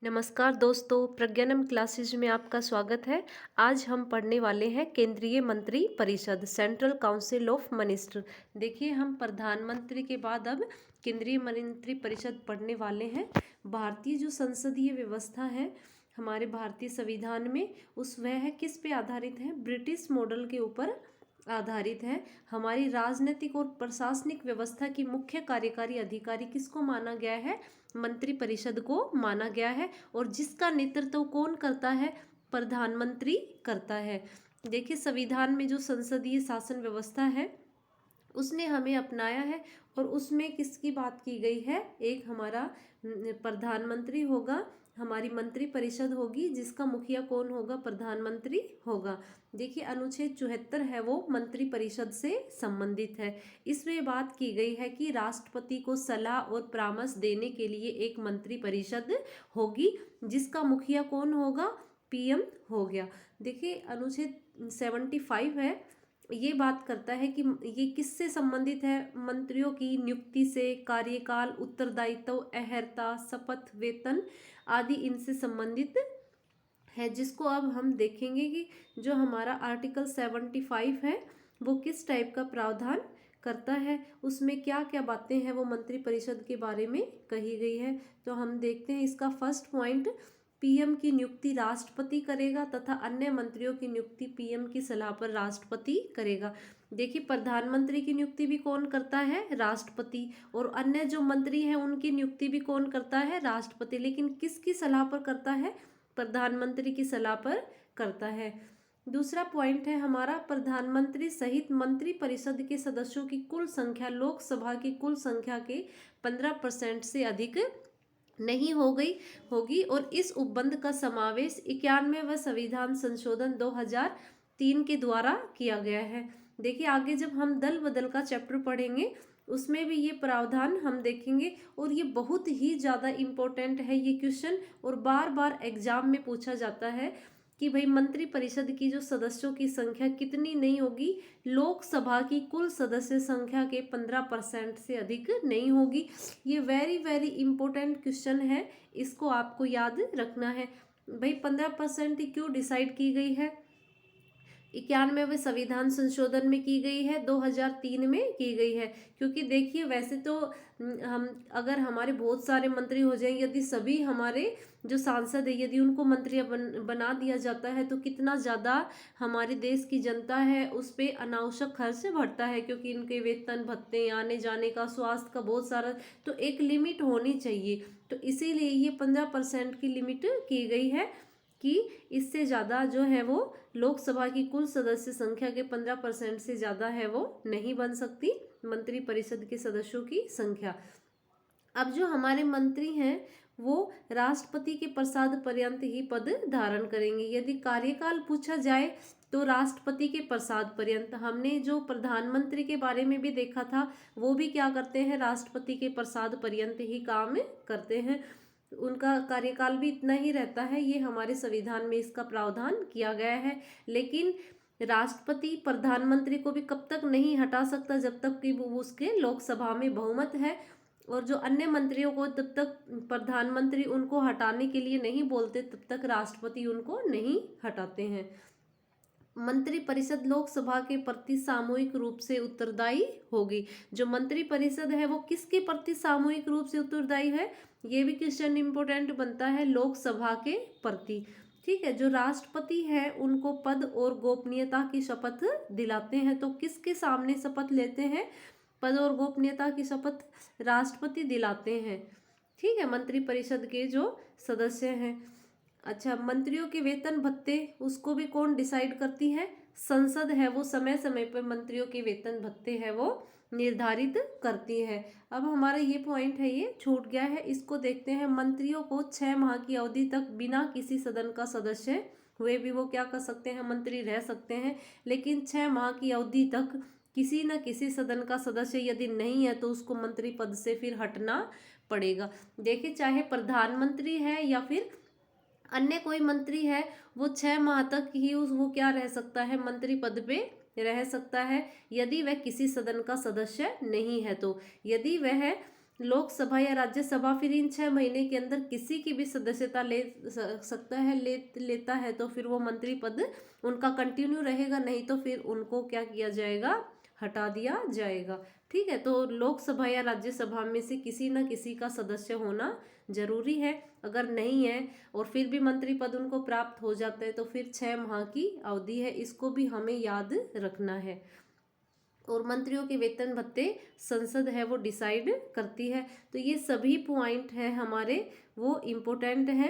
नमस्कार दोस्तों, प्रज्ञानम क्लासेज में आपका स्वागत है। आज हम पढ़ने वाले हैं केंद्रीय मंत्री परिषद, सेंट्रल काउंसिल ऑफ मिनिस्टर। देखिए, हम प्रधानमंत्री के बाद अब केंद्रीय मंत्री परिषद पढ़ने वाले हैं। भारतीय जो संसदीय व्यवस्था है हमारे भारतीय संविधान में, वह है किस पे आधारित है? ब्रिटिश मॉडल के ऊपर आधारित है। हमारी राजनीतिक और प्रशासनिक व्यवस्था की मुख्य कार्यकारी अधिकारी किसको माना गया है? मंत्री परिषद को माना गया है। और जिसका नेतृत्व कौन करता है? प्रधानमंत्री करता है। देखिए, संविधान में जो संसदीय शासन व्यवस्था है उसने हमें अपनाया है और उसमें किसकी बात की गई है? एक हमारा प्रधानमंत्री होगा, हमारी मंत्री परिषद होगी, जिसका मुखिया कौन होगा? प्रधानमंत्री होगा। देखिए, अनुच्छेद 74 है वो मंत्री परिषद से संबंधित है। इसमें बात की गई है कि राष्ट्रपति को सलाह और परामर्श देने के लिए एक मंत्री परिषद होगी, जिसका मुखिया कौन होगा? पीएम हो गया। देखिए, अनुच्छेद 75 है, ये बात करता है कि ये किससे संबंधित है? मंत्रियों की नियुक्ति से, कार्यकाल, उत्तरदायित्व, अहर्ता, शपथ, वेतन आदि इनसे संबंधित है। जिसको अब हम देखेंगे कि जो हमारा आर्टिकल 75 है वो किस टाइप का प्रावधान करता है, उसमें क्या क्या बातें हैं वो मंत्री परिषद के बारे में कही गई है। तो हम देखते हैं इसका फर्स्ट पॉइंट, पीएम की नियुक्ति राष्ट्रपति करेगा तथा अन्य मंत्रियों की नियुक्ति पीएम की सलाह पर राष्ट्रपति करेगा। देखिए, प्रधानमंत्री की नियुक्ति भी कौन करता है? राष्ट्रपति। और अन्य जो मंत्री हैं उनकी नियुक्ति भी कौन करता है? राष्ट्रपति। लेकिन किसकी सलाह पर करता है? प्रधानमंत्री की सलाह पर करता है। दूसरा पॉइंट है हमारा, प्रधानमंत्री सहित मंत्री परिषद के सदस्यों की कुल संख्या लोकसभा की कुल संख्या के 15% से अधिक नहीं होगी और इस उपबंध का समावेश 91वें संविधान संशोधन 2003 के द्वारा किया गया है। देखिए, आगे जब हम दल बदल का चैप्टर पढ़ेंगे उसमें भी ये प्रावधान हम देखेंगे और ये बहुत ही ज़्यादा इम्पोर्टेंट है ये क्वेश्चन, और बार बार एग्जाम में पूछा जाता है कि भाई मंत्री परिषद की जो सदस्यों की संख्या कितनी नहीं होगी? लोकसभा की कुल सदस्य संख्या के 15% से अधिक नहीं होगी। ये वेरी वेरी इंपॉर्टेंट क्वेश्चन है, इसको आपको याद रखना है। भाई 15% क्यों डिसाइड की गई है? 91वें संविधान संशोधन में की गई है, 2003 में की गई है। क्योंकि देखिए, वैसे तो हम अगर हमारे बहुत सारे मंत्री हो जाएं, यदि सभी हमारे जो सांसद है यदि उनको मंत्री बना दिया जाता है तो कितना ज़्यादा हमारे देश की जनता है उस पर अनावश्यक खर्च बढ़ता है, क्योंकि इनके वेतन भत्ते, आने जाने का, स्वास्थ्य का बहुत सारा, तो एक लिमिट होनी चाहिए। तो इसीलिए ये 15% की लिमिट की गई है कि इससे ज़्यादा जो है वो लोकसभा की कुल सदस्य संख्या के 15% से ज़्यादा है वो नहीं बन सकती मंत्री परिषद के सदस्यों की संख्या। अब जो हमारे मंत्री हैं वो राष्ट्रपति के प्रसाद पर्यंत ही पद धारण करेंगे। यदि कार्यकाल पूछा जाए तो राष्ट्रपति के प्रसाद पर्यंत। हमने जो प्रधानमंत्री के बारे में भी देखा था वो भी क्या करते हैं? राष्ट्रपति के प्रसाद पर्यंत ही काम करते हैं, उनका कार्यकाल भी इतना ही रहता है। ये हमारे संविधान में इसका प्रावधान किया गया है। लेकिन राष्ट्रपति प्रधानमंत्री को भी कब तक नहीं हटा सकता? जब तक कि वो उसके लोकसभा में बहुमत है। और जो अन्य मंत्रियों को तब तक प्रधानमंत्री उनको हटाने के लिए नहीं बोलते तब तक राष्ट्रपति उनको नहीं हटाते हैं। मंत्री परिषद लोकसभा के प्रति सामूहिक रूप से उत्तरदायी होगी। जो मंत्री परिषद है वो किसके प्रति सामूहिक रूप से उत्तरदायी है? ये भी क्वेश्चन इंपोर्टेंट बनता है, लोकसभा के प्रति। ठीक है, जो राष्ट्रपति है उनको पद और गोपनीयता की शपथ दिलाते हैं। तो किसके सामने शपथ लेते हैं? पद और गोपनीयता की शपथ राष्ट्रपति दिलाते हैं। ठीक है, मंत्री परिषद के जो सदस्य हैं। अच्छा, मंत्रियों के वेतन भत्ते उसको भी कौन डिसाइड करती है? संसद है, वो समय समय पर मंत्रियों के वेतन भत्ते है वो निर्धारित करती है। अब हमारा ये पॉइंट है, ये छूट गया है, इसको देखते हैं। मंत्रियों को 6 माह की अवधि तक बिना किसी सदन का सदस्य हुए भी वो क्या कर सकते हैं? मंत्री रह सकते हैं। लेकिन 6 माह की अवधि तक किसी न किसी सदन का सदस्य यदि नहीं है तो उसको मंत्री पद से फिर हटना पड़ेगा। देखिए, चाहे प्रधानमंत्री है या फिर अन्य कोई मंत्री है, वो 6 माह तक ही वो क्या रह सकता है? मंत्री पद पे रह सकता है, यदि वह किसी सदन का सदस्य नहीं है तो। यदि वह लोकसभा या राज्यसभा फिर इन 6 महीने के अंदर किसी की भी सदस्यता ले सकता है, लेता है तो फिर वो मंत्री पद उनका कंटिन्यू रहेगा, नहीं तो फिर उनको क्या किया जाएगा, हटा दिया जाएगा। ठीक है, तो लोकसभा या राज्यसभा में से किसी न किसी का सदस्य होना जरूरी है। अगर नहीं है और फिर भी मंत्री पद उनको प्राप्त हो जाता है तो फिर 6 माह की अवधि है, इसको भी हमें याद रखना है। और मंत्रियों के वेतन भत्ते संसद है वो डिसाइड करती है। तो ये सभी पॉइंट है हमारे वो इम्पोर्टेंट है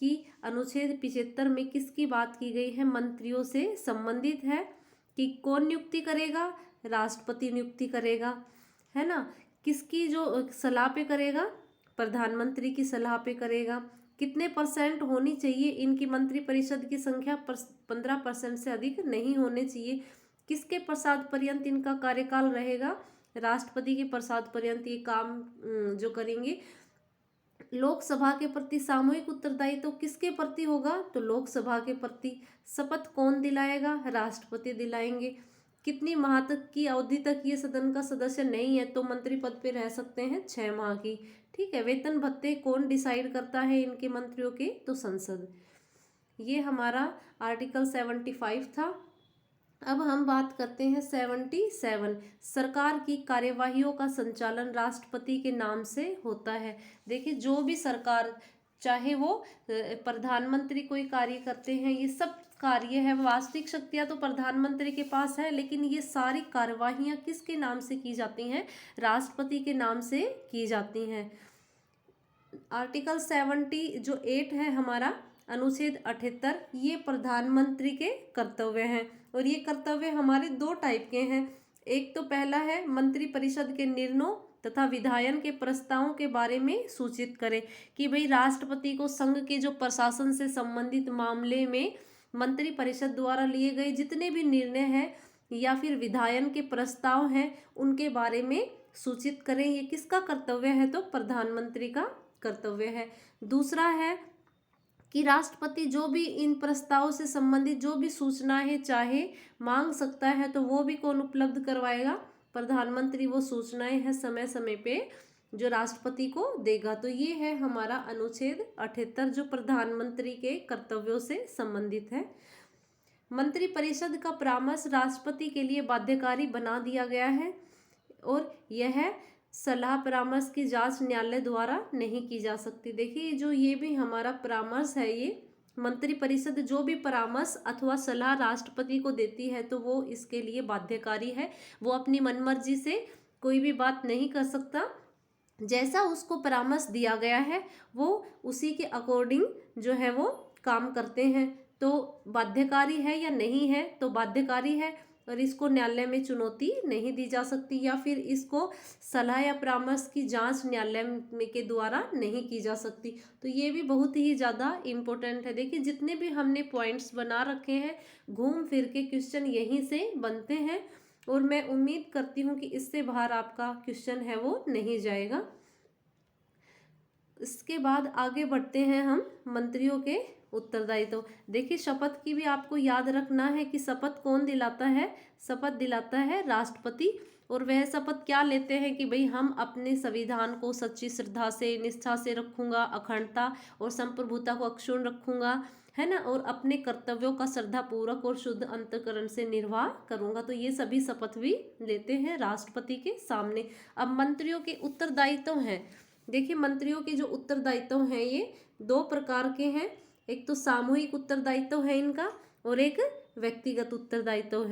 कि अनुच्छेद 75 में किसकी बात की गई है, मंत्रियों से संबंधित है कि कौन नियुक्ति करेगा, राष्ट्रपति नियुक्ति करेगा, है ना। किसकी जो सलाह पे करेगा, प्रधानमंत्री की सलाह पे करेगा। कितने % होनी चाहिए इनकी मंत्रिपरिषद की संख्या, 15% से अधिक नहीं होने चाहिए। किसके प्रसाद पर्यंत इनका कार्यकाल रहेगा, राष्ट्रपति के प्रसाद पर्यंत ये काम जो करेंगे। लोकसभा के प्रति सामूहिक उत्तरदायित्व तो किसके प्रति होगा, तो लोकसभा के प्रति। शपथ कौन दिलाएगा, राष्ट्रपति दिलाएंगे। कितनी माह तक की अवधि तक ये सदन का सदस्य नहीं है तो मंत्री पद पे रह सकते हैं, 6 माह की। ठीक है, वेतन भत्ते कौन डिसाइड करता है इनके मंत्रियों के, तो संसद। ये हमारा आर्टिकल 75 था। अब हम बात करते हैं 77। सरकार की कार्यवाहियों का संचालन राष्ट्रपति के नाम से होता है। देखिए, जो भी सरकार, चाहे वो प्रधानमंत्री कोई कार्य करते हैं, ये सब कार्य है, वास्तविक शक्तियां तो प्रधानमंत्री के पास है, लेकिन ये सारी कार्यवाहियां किसके नाम से की जाती हैं, राष्ट्रपति के नाम से की जाती हैं। आर्टिकल 78 है हमारा, अनुच्छेद 78, ये प्रधानमंत्री के कर्तव्य हैं। और ये कर्तव्य हमारे 2 टाइप के हैं। एक तो पहला है मंत्रिपरिषद के निर्णयों तथा विधायन के प्रस्तावों के बारे में सूचित करें कि भाई राष्ट्रपति को संघ के जो प्रशासन से संबंधित मामले में मंत्रिपरिषद द्वारा लिए गए जितने भी निर्णय हैं या फिर विधायन के प्रस्ताव हैं उनके बारे में सूचित करें। ये किसका कर्तव्य है, तो प्रधानमंत्री का कर्तव्य है। दूसरा है कि राष्ट्रपति जो भी इन प्रस्तावों से संबंधित जो भी सूचनाएं चाहे मांग सकता है तो वो भी कौन उपलब्ध करवाएगा, प्रधानमंत्री वो सूचनाएं हैं समय समय पे जो राष्ट्रपति को देगा। तो ये है हमारा अनुच्छेद 78 जो प्रधानमंत्री के कर्तव्यों से संबंधित है। मंत्रिपरिषद का परामर्श राष्ट्रपति के लिए बाध्यकारी बना दिया गया है और यह सलाह परामर्श की जांच न्यायालय द्वारा नहीं की जा सकती। देखिए, जो ये भी हमारा परामर्श है, ये मंत्रिपरिषद जो भी परामर्श अथवा सलाह राष्ट्रपति को देती है तो वो इसके लिए बाध्यकारी है। वो अपनी मनमर्जी से कोई भी बात नहीं कर सकता, जैसा उसको परामर्श दिया गया है वो उसी के अकॉर्डिंग जो है वो काम करते हैं। तो बाध्यकारी है या नहीं है, तो बाध्यकारी है और इसको न्यायालय में चुनौती नहीं दी जा सकती या फिर इसको सलाह या परामर्श की जांच न्यायालय में के द्वारा नहीं की जा सकती। तो ये भी बहुत ही ज़्यादा इम्पोर्टेंट है। देखिए, जितने भी हमने पॉइंट्स बना रखे हैं घूम फिर के क्वेश्चन यहीं से बनते हैं और मैं उम्मीद करती हूँ कि इससे बाहर आपका क्वेश्चन है वो नहीं जाएगा। इसके बाद आगे बढ़ते हैं हम मंत्रियों के उत्तरदायित्व। देखिए, शपथ की भी आपको याद रखना है कि शपथ कौन दिलाता है, शपथ दिलाता है राष्ट्रपति। और वह शपथ क्या लेते हैं कि भाई हम अपने संविधान को सच्ची श्रद्धा से निष्ठा से रखूंगा, अखंडता और संप्रभुता को अक्षुण्ण रखूंगा, है ना, और अपने कर्तव्यों का श्रद्धापूर्वक और शुद्ध अंतःकरण से निर्वाह करूंगा। तो ये सभी शपथ भी लेते हैं राष्ट्रपति के सामने। अब मंत्रियों के उत्तरदायित्व हैं। देखिए, मंत्रियों के जो उत्तरदायित्व हैं ये 2 प्रकार के हैं। एक तो सामूहिक उत्तरदायित्व है इनका और एक व्यक्तिगत उत्तरदायित्व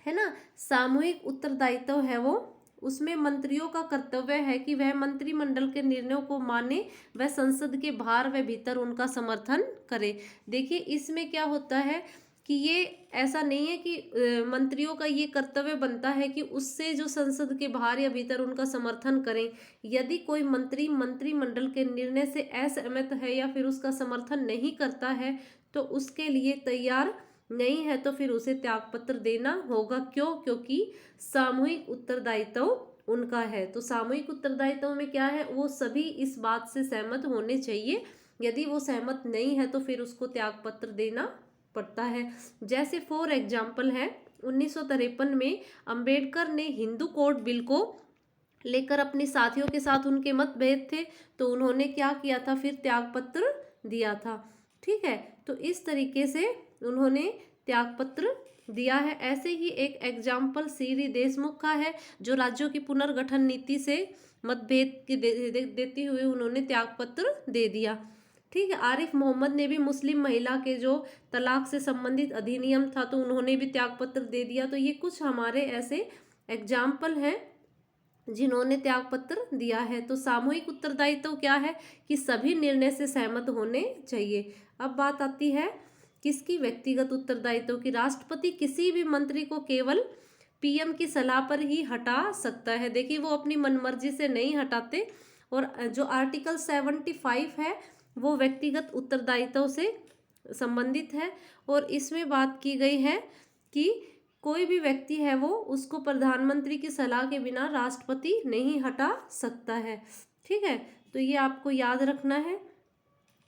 है ना। सामूहिक उत्तरदायित्व है वो, उसमें मंत्रियों का कर्तव्य है कि वह मंत्रिमंडल के निर्णयों को माने, वह संसद के बाहर व भीतर उनका समर्थन करे। देखिए, इसमें क्या होता है कि ये ऐसा नहीं है कि मंत्रियों का ये कर्तव्य बनता है कि उससे जो संसद के बाहर या भीतर उनका समर्थन करें। यदि कोई मंत्री मंत्रिमंडल के निर्णय से असहमत है या फिर उसका समर्थन नहीं करता है तो उसके लिए तैयार नहीं है तो फिर उसे त्यागपत्र देना होगा। क्यों? क्योंकि सामूहिक उत्तरदायित्व उनका है। तो सामूहिक उत्तरदायित्व में क्या है, वो सभी इस बात से सहमत होने चाहिए। यदि वो सहमत नहीं है तो फिर उसको त्यागपत्र देना पड़ता है। जैसे फॉर एग्जाम्पल है 1953 में अंबेडकर ने हिंदू कोड बिल को लेकर अपने साथियों के साथ उनके मतभेद थे, तो उन्होंने क्या किया था, फिर त्यागपत्र दिया था। ठीक है, तो इस तरीके से उन्होंने त्यागपत्र दिया है। ऐसे ही एक एग्जाम्पल सीरी देशमुख का है, जो राज्यों की पुनर्गठन नीति से मतभेद की देती हुए उन्होंने त्यागपत्र दे दिया। ठीक है, आरिफ मोहम्मद ने भी मुस्लिम महिला के जो तलाक से संबंधित अधिनियम था, तो उन्होंने भी त्यागपत्र दे दिया। तो ये कुछ हमारे ऐसे एग्जाम्पल हैं जिन्होंने त्यागपत्र दिया है। तो सामूहिक उत्तरदायित्व क्या है कि सभी निर्णय से सहमत होने चाहिए। अब बात आती है किसकी, व्यक्तिगत उत्तरदायित्व की। राष्ट्रपति किसी भी मंत्री को केवल पीएम की सलाह पर ही हटा सकता है। देखिए, वो अपनी मनमर्जी से नहीं हटाते। और जो आर्टिकल 75 है वो व्यक्तिगत उत्तरदायित्व से संबंधित है। और इसमें बात की गई है कि कोई भी व्यक्ति है वो उसको प्रधानमंत्री की सलाह के बिना राष्ट्रपति नहीं हटा सकता है। ठीक है, तो ये आपको याद रखना है।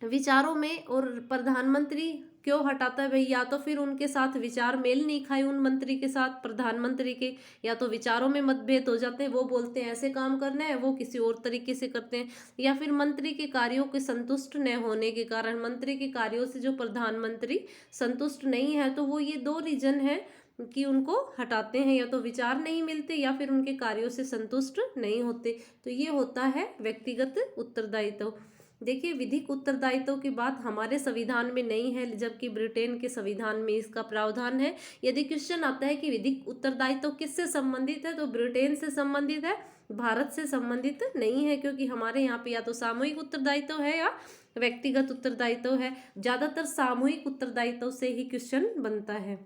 विचारों में और प्रधानमंत्री क्यों हटाता है भाई, या तो फिर उनके साथ विचार मेल नहीं खाए उन मंत्री के साथ प्रधानमंत्री के, या तो विचारों में मतभेद हो जाते हैं, वो बोलते हैं ऐसे काम करना है, वो किसी और तरीके से करते हैं, या फिर मंत्री के कार्यों के संतुष्ट न होने के कारण, मंत्री के कार्यों से जो प्रधानमंत्री संतुष्ट नहीं है, तो वो ये दो रीजन है कि उनको हटाते हैं, या तो विचार नहीं मिलते या फिर उनके कार्यों से संतुष्ट नहीं होते। तो ये होता है व्यक्तिगत उत्तरदायित्व। देखिए, विधिक उत्तरदायित्व की बात हमारे संविधान में नहीं है, जबकि ब्रिटेन के संविधान में इसका प्रावधान है। यदि क्वेश्चन आता है कि विधिक उत्तरदायित्व किससे संबंधित है, तो ब्रिटेन से संबंधित है, भारत से संबंधित नहीं है, क्योंकि हमारे यहाँ पे या तो सामूहिक उत्तरदायित्व है या व्यक्तिगत उत्तरदायित्व है। ज़्यादातर सामूहिक उत्तरदायित्व से ही क्वेश्चन बनता है।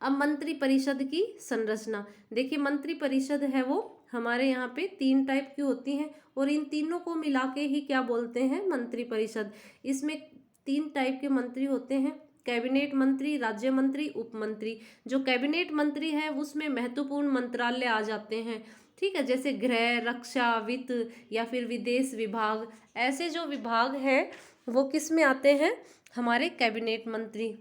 अब मंत्री परिषद की संरचना। देखिए, मंत्री परिषद है वो हमारे यहाँ पे 3 टाइप की होती हैं, और इन तीनों को मिला के ही क्या बोलते हैं, मंत्री परिषद। इसमें 3 टाइप के मंत्री होते हैं, कैबिनेट मंत्री, राज्य मंत्री, उप मंत्री। जो कैबिनेट मंत्री है उसमें महत्वपूर्ण मंत्रालय आ जाते हैं। ठीक है, जैसे गृह, रक्षा, वित्त या फिर विदेश विभाग। ऐसे जो विभाग हैं वो किस में आते हैं, हमारे कैबिनेट मंत्री।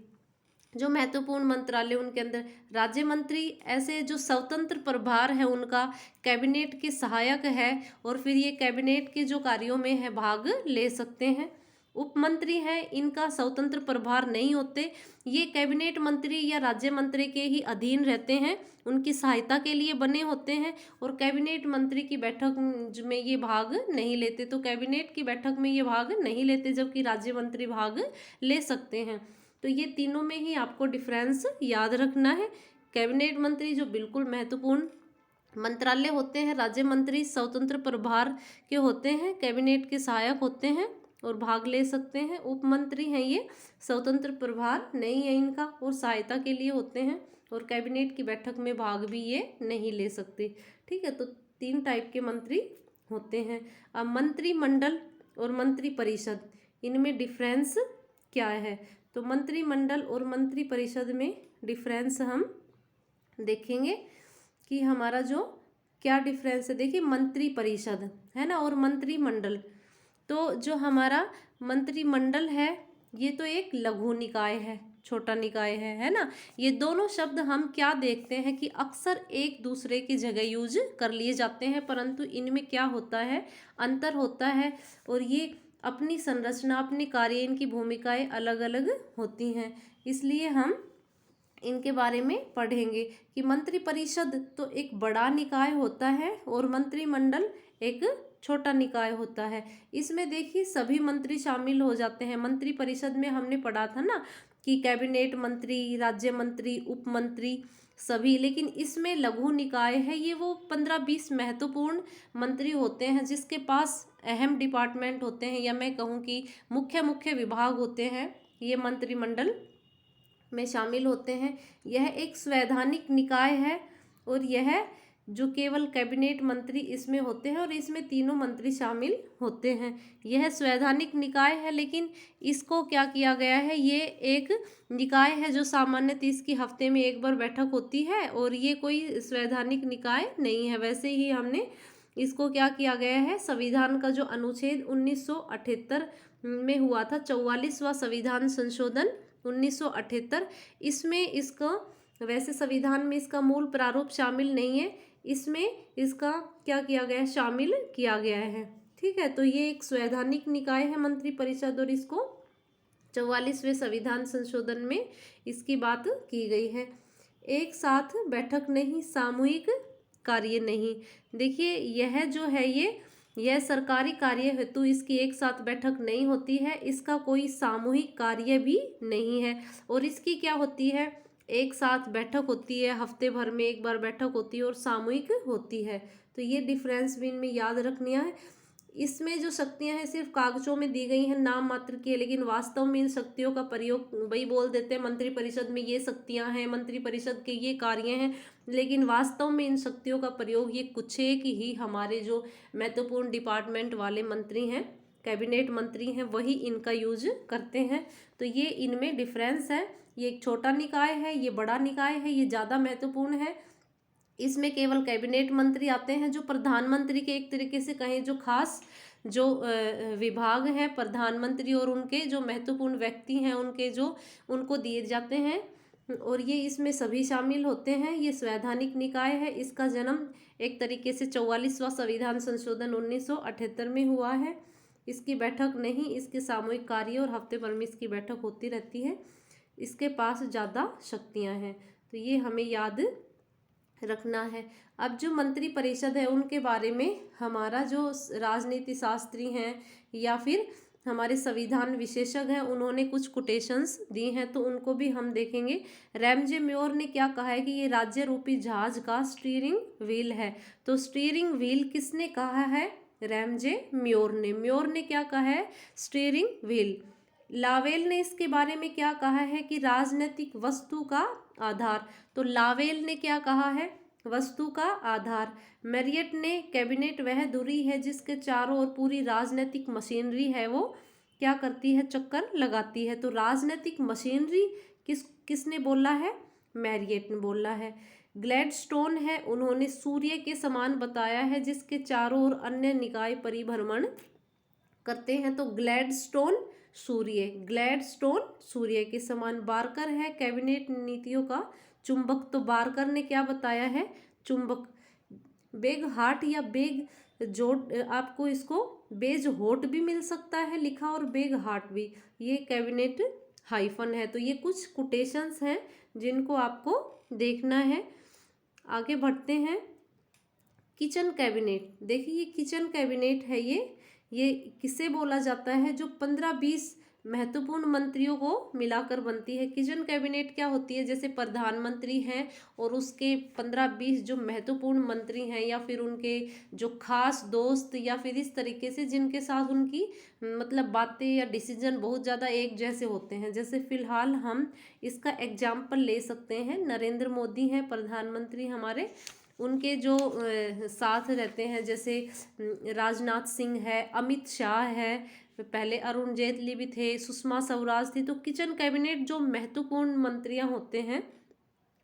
जो महत्वपूर्ण मंत्रालय उनके अंदर राज्य मंत्री, ऐसे जो स्वतंत्र प्रभार है उनका, कैबिनेट के सहायक है, और फिर ये कैबिनेट के जो कार्यों में है भाग ले सकते हैं। उप मंत्री हैं, इनका स्वतंत्र प्रभार नहीं होते, ये कैबिनेट मंत्री या राज्य मंत्री के ही अधीन रहते हैं, उनकी सहायता के लिए बने होते हैं, और कैबिनेट मंत्री की बैठक में ये भाग नहीं लेते। तो कैबिनेट की बैठक में ये भाग नहीं लेते, जबकि राज्य मंत्री भाग ले सकते हैं। तो ये तीनों में ही आपको डिफरेंस याद रखना है। कैबिनेट मंत्री जो बिल्कुल महत्वपूर्ण मंत्रालय होते हैं, राज्य मंत्री स्वतंत्र प्रभार के होते हैं, कैबिनेट के सहायक होते हैं और भाग ले सकते हैं। उप मंत्री हैं, ये स्वतंत्र प्रभार नहीं है इनका और सहायता के लिए होते हैं, और कैबिनेट की बैठक में भाग भी ये नहीं ले सकते। ठीक है, तो 3 टाइप के मंत्री होते हैं। अब मंत्रिमंडल और मंत्री परिषद, इनमें डिफरेंस क्या है, तो मंत्रिमंडल और मंत्री परिषद में डिफरेंस हम देखेंगे कि हमारा जो क्या डिफरेंस है। देखिए, मंत्री परिषद है ना और मंत्रिमंडल, तो जो हमारा मंत्रिमंडल है ये तो एक लघु निकाय है, छोटा निकाय है ना। ये दोनों शब्द हम क्या देखते हैं कि अक्सर एक दूसरे की जगह यूज कर लिए जाते हैं, परंतु इनमें क्या होता है, अंतर होता है, और ये अपनी संरचना, अपने कार्य, इनकी भूमिकाएं अलग अलग होती हैं। इसलिए हम इनके बारे में पढ़ेंगे कि मंत्रिपरिषद तो एक बड़ा निकाय होता है और मंत्रिमंडल एक छोटा निकाय होता है। इसमें देखिए सभी मंत्री शामिल हो जाते हैं। मंत्रिपरिषद में हमने पढ़ा था ना कि कैबिनेट मंत्री, राज्य मंत्री, उप मंत्री सभी, लेकिन इसमें लघु निकाय है, ये वो 15-20 महत्वपूर्ण मंत्री होते हैं जिसके पास अहम डिपार्टमेंट होते हैं, या मैं कहूँ कि मुख्य मुख्य विभाग होते हैं, ये मंत्रिमंडल में शामिल होते हैं। यह एक संवैधानिक निकाय है और यह जो केवल कैबिनेट मंत्री इसमें होते हैं और इसमें तीनों मंत्री शामिल होते हैं। यह संवैधानिक निकाय है, लेकिन इसको क्या किया गया है, ये एक निकाय है जो सामान्यतः इसकी हफ्ते में एक बार बैठक होती है और ये कोई संवैधानिक निकाय नहीं है। वैसे ही हमने इसको क्या किया गया है, संविधान का जो अनुच्छेद 1978 में हुआ था, 44वां संविधान संशोधन 1978, इसमें इसका वैसे संविधान में इसका मूल प्रारूप शामिल नहीं है, इसमें इसका क्या किया गया है, शामिल किया गया है। ठीक है, तो ये एक संवैधानिक निकाय है मंत्रिपरिषद, और इसको 44वें संविधान संशोधन में इसकी बात की गई है। एक साथ बैठक नहीं, सामूहिक कार्य नहीं। देखिए यह जो है यह सरकारी कार्य हेतु इसकी एक साथ बैठक नहीं होती है, इसका कोई सामूहिक कार्य भी नहीं है। और इसकी क्या होती है, एक साथ बैठक होती है, हफ्ते भर में एक बार बैठक होती है, और सामूहिक होती है। तो ये डिफरेंस भी इनमें याद रखनी है। इसमें जो शक्तियां हैं सिर्फ कागजों में दी गई हैं, नाम मात्र की है, लेकिन वास्तव में इन शक्तियों का प्रयोग वही बोल देते हैं मंत्रिपरिषद में ये शक्तियां हैं, मंत्रिपरिषद के ये कार्य हैं, लेकिन वास्तव में इन शक्तियों का प्रयोग ये कुछ एक ही हमारे जो महत्वपूर्ण डिपार्टमेंट वाले मंत्री हैं, कैबिनेट मंत्री हैं, वही इनका यूज करते हैं। तो ये इनमें डिफरेंस है। ये एक छोटा निकाय है, ये बड़ा निकाय है, ये ज़्यादा महत्वपूर्ण है। इसमें केवल कैबिनेट मंत्री आते हैं, जो प्रधानमंत्री के एक तरीके से कहें जो खास जो विभाग है प्रधानमंत्री और उनके जो महत्वपूर्ण व्यक्ति हैं उनके जो उनको दिए जाते हैं, और ये इसमें सभी शामिल होते हैं। ये संवैधानिक निकाय है। इसका जन्म एक तरीके से 44वां संविधान संशोधन 1978 में हुआ है। इसकी बैठक नहीं, इसके सामूहिक कार्य और हफ्ते भर में इसकी बैठक होती रहती है। इसके पास ज़्यादा शक्तियाँ हैं, तो ये हमें याद रखना है। अब जो मंत्रिपरिषद है उनके बारे में हमारा जो राजनीति शास्त्री हैं या फिर हमारे संविधान विशेषज्ञ हैं उन्होंने कुछ कोटेशंस दी हैं, तो उनको भी हम देखेंगे। रैमजे म्योर ने क्या कहा है कि ये राज्य रूपी जहाज का स्टीयरिंग व्हील है। तो स्टीयरिंग व्हील किसने कहा है, रैमजे म्योर ने। म्योर ने क्या कहा है, स्टीयरिंग व्हील। लावेल ने इसके बारे में क्या कहा है कि राजनीतिक वस्तु का आधार। तो लावेल ने क्या कहा है, वस्तु का आधार। मैरियट ने कैबिनेट वह धुरी है जिसके चारों ओर पूरी राजनीतिक मशीनरी है वो क्या करती है, चक्कर लगाती है। तो राजनीतिक मशीनरी किसने बोला है, मैरियट ने बोला है। ग्लैडस्टोन है, उन्होंने सूर्य के समान बताया है जिसके चारों ओर अन्य निकाय परिभ्रमण करते हैं। तो ग्लैडस्टोन सूर्य, ग्लैडस्टोन सूर्य के समान। बार्कर है कैबिनेट नीतियों का चुंबक। तो बार्कर ने क्या बताया है, चुंबक। बेग हार्ट या बेग जोट, आपको इसको बेज होट भी मिल सकता है लिखा और बेग हार्ट भी, ये कैबिनेट हाइफन है। तो ये कुछ कोटेशंस हैं जिनको आपको देखना है। आगे बढ़ते हैं। किचन कैबिनेट, देखिए ये किचन कैबिनेट है, ये किसे बोला जाता है, जो 15-20 महत्वपूर्ण मंत्रियों को मिलाकर बनती है। किचन कैबिनेट क्या होती है, जैसे प्रधानमंत्री हैं और उसके 15-20 जो महत्वपूर्ण मंत्री हैं या फिर उनके जो खास दोस्त या फिर इस तरीके से जिनके साथ उनकी मतलब बातें या डिसीजन बहुत ज़्यादा एक जैसे होते हैं। जैसे फिलहाल हम इसका एग्जाम्पल ले सकते हैं, नरेंद्र मोदी हैं प्रधानमंत्री हमारे, उनके जो साथ रहते हैं जैसे राजनाथ सिंह है, अमित शाह है, पहले अरुण जेटली भी थे, सुषमा स्वराज थी। तो किचन कैबिनेट जो महत्वपूर्ण मंत्रियां होते हैं,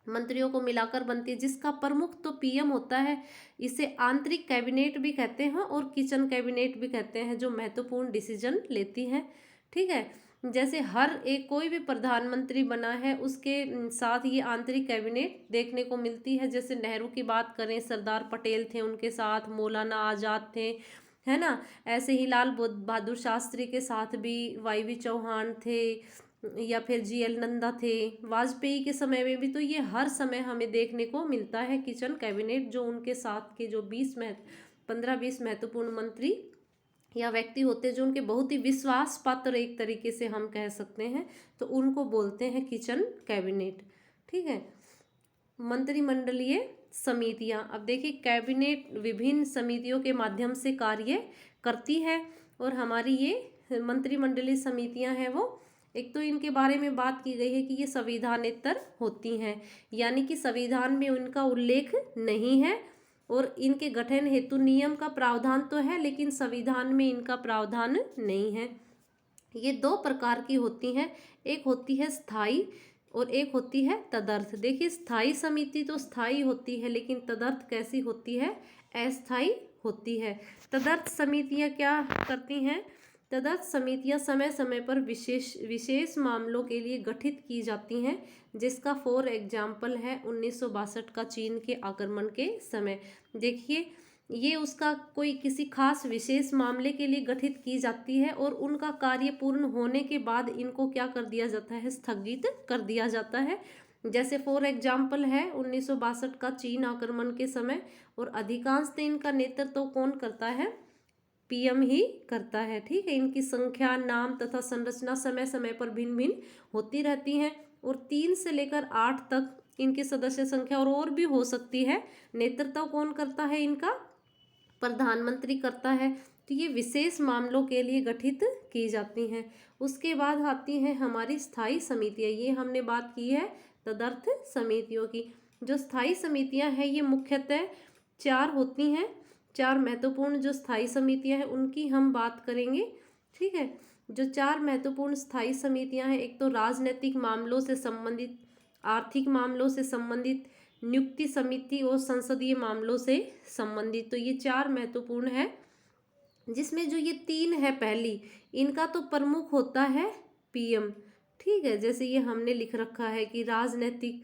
मंत्रियों को मिलाकर बनती है, जिसका प्रमुख तो पीएम होता है। इसे आंतरिक कैबिनेट भी कहते हैं और किचन कैबिनेट भी कहते हैं, जो महत्वपूर्ण डिसीजन लेती है। ठीक है, जैसे हर एक कोई भी प्रधानमंत्री बना है उसके साथ ये आंतरिक कैबिनेट देखने को मिलती है। जैसे नेहरू की बात करें, सरदार पटेल थे, उनके साथ मौलाना आज़ाद थे, है ना। ऐसे ही लाल बहादुर शास्त्री के साथ भी वाईवी चौहान थे या फिर जीएल नंदा थे, वाजपेयी के समय में भी। तो ये हर समय हमें देखने को मिलता है किचन कैबिनेट, जो उनके साथ के जो 15-20 महत्वपूर्ण मंत्री या व्यक्ति होते हैं जो उनके बहुत ही विश्वास पात्र एक तरीके से हम कह सकते हैं, तो उनको बोलते हैं किचन कैबिनेट। ठीक है, मंत्रिमंडलीय समितियां। अब देखिए कैबिनेट विभिन्न समितियों के माध्यम से कार्य करती है, और हमारी ये मंत्रिमंडलीय समितियां हैं वो, एक तो इनके बारे में बात की गई है कि ये संविधानेतर होती हैं, यानी कि संविधान में उनका उल्लेख नहीं है, और इनके गठन हेतु नियम का प्रावधान तो है लेकिन संविधान में इनका प्रावधान नहीं है। ये 2 प्रकार की होती हैं, एक होती है स्थायी और एक होती है तदर्थ। देखिए स्थायी समिति तो स्थायी होती है, लेकिन तदर्थ कैसी होती है, अस्थायी होती है। तदर्थ समितियां क्या करती हैं, तदर्थ समितियां समय समय पर विशेष विशेष मामलों के लिए गठित की जाती हैं, जिसका फॉर एग्जाम्पल है 1962 का चीन के आक्रमण के समय। देखिए, ये उसका कोई किसी खास विशेष मामले के लिए गठित की जाती है और उनका कार्य पूर्ण होने के बाद इनको क्या कर दिया जाता है, स्थगित कर दिया जाता है। जैसे फॉर एग्जाम्पल है 1962 का चीन आक्रमण के समय, और अधिकांशतः इनका नेतृत्व कौन करता है, पीएम ही करता है। ठीक है, इनकी संख्या, नाम तथा संरचना समय समय पर भिन्न भिन्न होती रहती हैं, और 3 से लेकर 8 तक इनकी सदस्य संख्या और भी हो सकती है। नेतृत्व कौन करता है इनका, प्रधानमंत्री करता है। तो ये विशेष मामलों के लिए गठित की जाती हैं। उसके बाद आती हैं हमारी स्थायी समितियाँ। ये हमने बात की है तदर्थ समितियों की। जो स्थायी समितियाँ हैं ये मुख्यतः 4 होती हैं। 4 महत्वपूर्ण जो स्थायी समितियाँ हैं उनकी हम बात करेंगे। ठीक है, जो 4 महत्वपूर्ण स्थायी समितियाँ हैं, एक तो राजनीतिक मामलों से संबंधित, आर्थिक मामलों से संबंधित, नियुक्ति समिति और संसदीय मामलों से संबंधित। तो ये 4 महत्वपूर्ण है, जिसमें जो ये 3 है पहली, इनका तो प्रमुख होता है पीएम। ठीक है, जैसे ये हमने लिख रखा है कि राजनीतिक,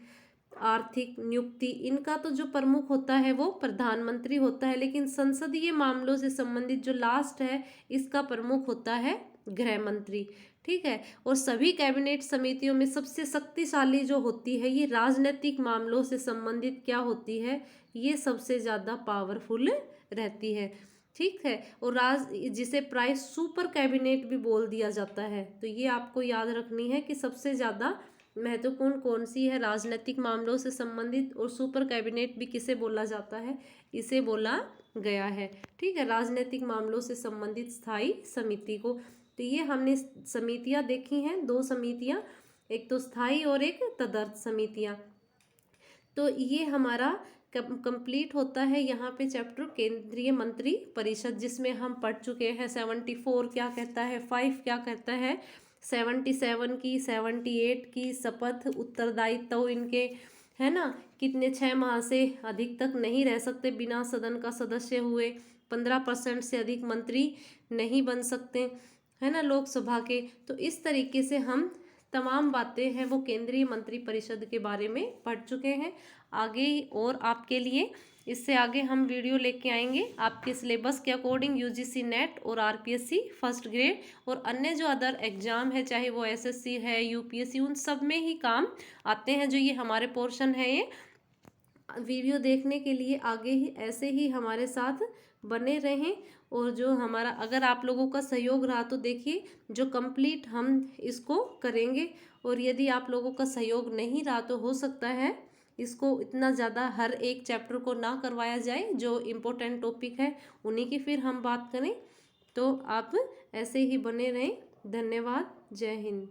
आर्थिक, नियुक्ति, इनका तो जो प्रमुख होता है वो प्रधानमंत्री होता है, लेकिन संसदीय मामलों से संबंधित जो लास्ट है इसका प्रमुख होता है गृह मंत्री। ठीक है, और सभी कैबिनेट समितियों में सबसे शक्तिशाली जो होती है ये राजनीतिक मामलों से संबंधित क्या होती है, ये सबसे ज़्यादा पावरफुल रहती है। ठीक है, और जिसे प्राय सुपर कैबिनेट भी बोल दिया जाता है। तो ये आपको याद रखनी है कि सबसे ज़्यादा महत्वपूर्ण कौन सी है, राजनीतिक मामलों से संबंधित, और सुपर कैबिनेट भी किसे बोला जाता है, इसे बोला गया है। ठीक है, राजनीतिक मामलों से संबंधित स्थायी समिति को। तो ये हमने समितियां देखी हैं, 2 समितियां, एक तो स्थायी और एक तदर्थ समितियां। तो ये हमारा कंप्लीट होता है यहाँ पे चैप्टर केंद्रीय मंत्री परिषद, जिसमें हम पढ़ चुके हैं 74 क्या कहता है, 5 क्या कहता है, 77 की, 78 की शपथ, उत्तरदायित्व इनके, है ना, कितने 6 माह से अधिक तक नहीं रह सकते बिना सदन का सदस्य हुए, 15% से अधिक मंत्री नहीं बन सकते, है ना, लोकसभा के। तो इस तरीके से हम तमाम बातें हैं वो केंद्रीय मंत्री परिषद के बारे में पढ़ चुके हैं। आगे और आपके लिए इससे आगे हम वीडियो लेके आएंगे आपके सिलेबस के अकॉर्डिंग, यूजीसी नेट और आरपीएससी फर्स्ट ग्रेड और अन्य जो अदर एग्जाम है, चाहे वो एसएससी है, यूपीएससी, उन सब में ही काम आते हैं जो ये हमारे पोर्शन है। ये वीडियो देखने के लिए आगे ही ऐसे ही हमारे साथ बने रहें, और जो हमारा, अगर आप लोगों का सहयोग रहा तो देखिए जो कंप्लीट हम इसको करेंगे, और यदि आप लोगों का सहयोग नहीं रहा तो हो सकता है इसको इतना ज़्यादा हर एक चैप्टर को ना करवाया जाए, जो इम्पोर्टेंट टॉपिक है उन्हीं की फिर हम बात करें। तो आप ऐसे ही बने रहें। धन्यवाद, जय हिंद।